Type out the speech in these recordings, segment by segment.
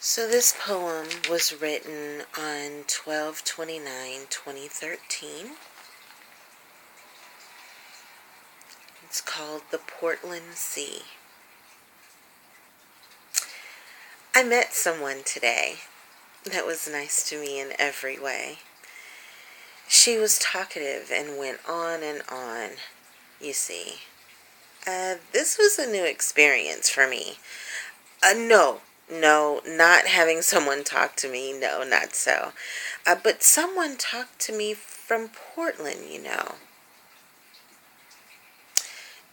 So this poem was written on 12/29/2013. It's called The Portland Sea. I met someone today that was nice to me in every way. She was talkative and went on and on, you see. This was a new experience for me. No, not having someone talk to me. No, not so. But someone talked to me from Portland.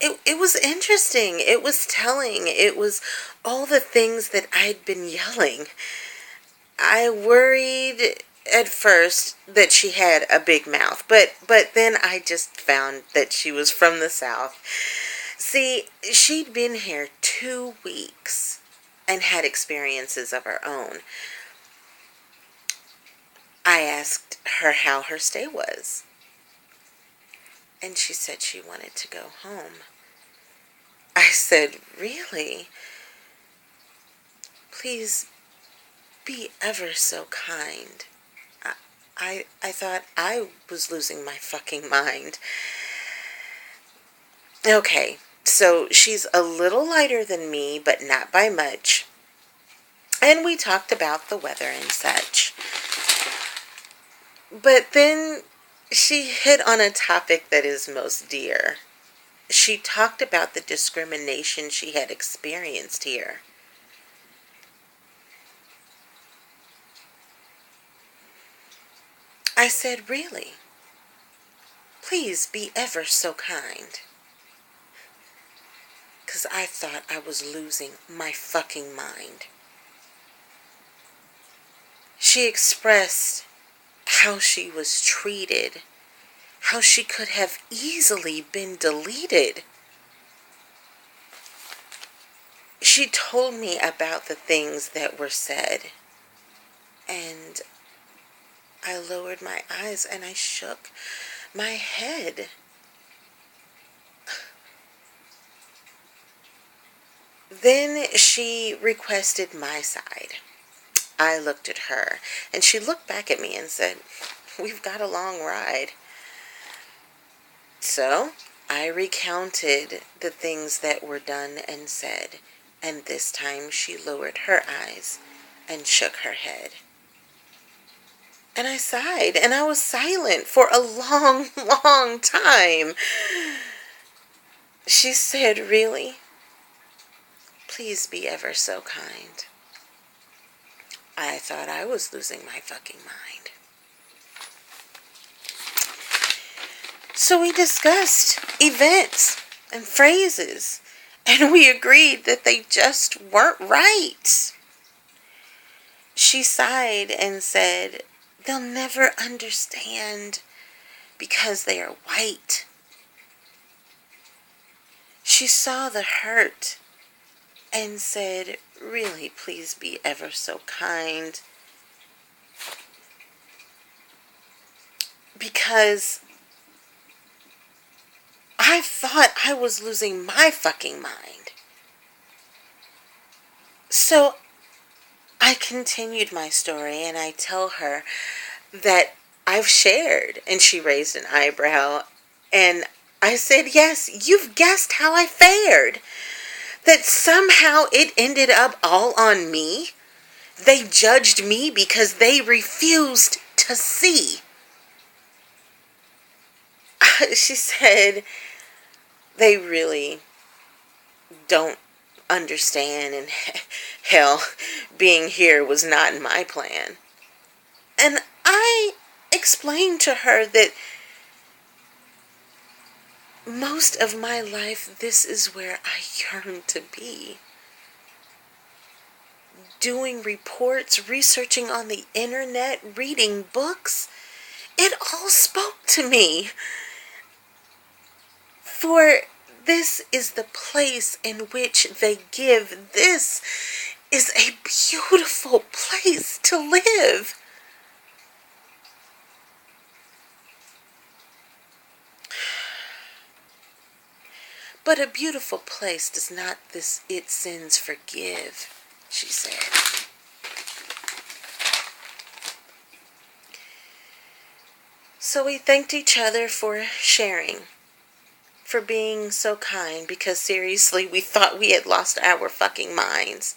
It was interesting. It was telling. It was all the things that I'd been yelling. I worried at first that she had a big mouth, but then I just found that she was from the South. See, she'd been here 2 weeks and had experiences of her own. I asked her how her stay was, and she said she wanted to go home. I said, "Really? Please be ever so kind." I thought I was losing my fucking mind. Okay, so she's a little lighter than me, but not by much. And we talked about the weather and such. But then she hit on a topic that is most dear. She talked about the discrimination she had experienced here. I said, "Really? Please be ever so kind." 'Cause I thought I was losing my fucking mind. She expressed how she was treated, how she could have easily been deleted. She told me about the things that were said, and I lowered my eyes and I shook my head. Then she requested my side. I looked at her, and she looked back at me and said, "We've got a long ride." So I recounted the things that were done and said, and this time she lowered her eyes and shook her head. And I sighed, and I was silent for a long, long time. She said, "Really? Please be ever so kind." I thought I was losing my fucking mind. So we discussed events and phrases, and we agreed that they just weren't right. She sighed and said, "They'll never understand because they are white." She saw the hurt and said, "Really, please be ever so kind. Because I thought I was losing my fucking mind." So I continued my story, and I tell her that I've shared, and she raised an eyebrow, and I said, "Yes, you've guessed how I fared. That somehow it ended up all on me. They judged me because they refused to see." She said, "They really don't understand, and hell, being here was not in my plan." And I explained to her that most of my life, this is where I yearn to be. Doing reports, researching on the internet, reading books, it all spoke to me. For this is the place in which they give. This is a beautiful place to live. But a beautiful place does not its sins forgive, she said. So we thanked each other for sharing, for being so kind, because seriously, we thought we had lost our fucking minds.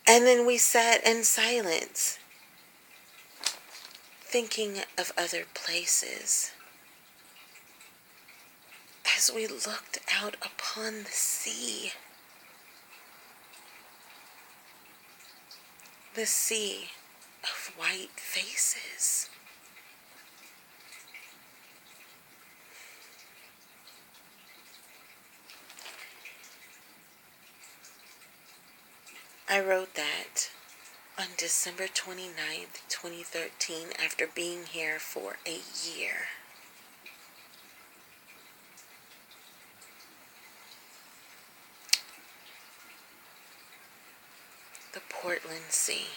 And then we sat in silence, thinking of other places, as we looked out upon the sea. The sea of white faces. I wrote that on December 29th, 2013, after being here for a year. The Portland Sea.